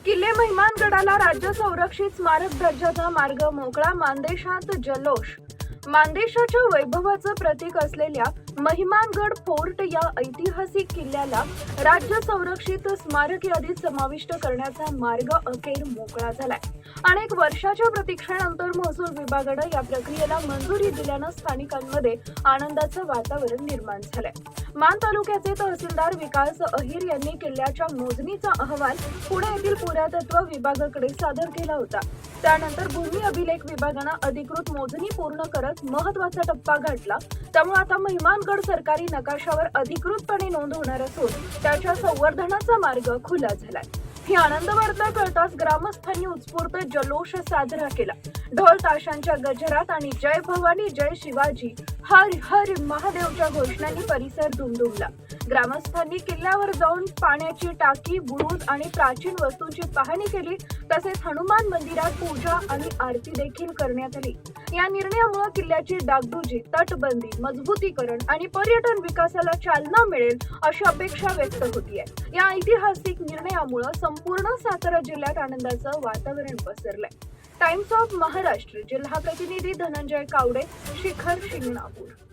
किल्ले महिमानगडाला राज्य संरक्षित स्मारक दर्जाचा मार्ग मोकळा. मानदेशात जल्लोष. मानदेशाच्या वैभवाचं प्रतीक असलेल्या महिमानगड फोर्ट या ऐतिहासिक किल्ल्याला राज्य संरक्षित स्मारक यादीत समाविष्ट करण्याचा मार्ग अखेर मोकळा झालाय. अनेक वर्षाच्या प्रतीक्षेनंतर महसूल विभागानं या प्रक्रियेला मंजुरी दिल्यानं स्थानिकांमध्ये आनंदाचं वातावरण निर्माण झालंय. मान तालुक्याचे तहसीलदार विकास अहिर यांनी किल्ल्याच्या मोजणीचा अहवाल पुणे येथील पुरातत्व विभागाकडे सादर केला होता. त्यानंतर भूमी अभिलेख विभागानं अधिकृत मोजणी पूर्ण करत महत्वाचा टप्पा गाठला. त्यामुळे आता महिमानगड सरकारी नकाशावर अधिकृतपणे नोंद होणार असून त्याच्या संवर्धनाचा मार्ग खुला झालाय. ही आनंद वार्ता कळताच ग्रामस्थांनी उत्स्फूर्त जल्लोष साजरा केला. ढोल ताशांच्या गजरात आणि जय भवानी जय शिवाजी हर हर महादेवच्या घोषणांनी परिसर दुमदुमला. ग्रामस्थांनी किल्ल्यावर जाऊन पाण्याची टाकी, बुरुज आणि प्राचीन वस्तूंची पाहणी केली. तसेच हनुमान मंदिरात पूजा आणि आरती देखील करण्यात आली. या निर्णयामुळे किल्ल्याची डागडुजी, तटबंदी, मजबूतीकरण आणि पर्यटन विकासाला चालना मिळेल अशी अपेक्षा व्यक्त होतीये. या ऐतिहासिक निर्णयामुळे संपूर्ण सातारा जिल्ह्यात आनंदाचं वातावरण पसरलंय. टाइम्स ऑफ महाराष्ट्र जिल्हा प्रतिनिधी धनंजय कावडे, शिखर शिंगणापूर.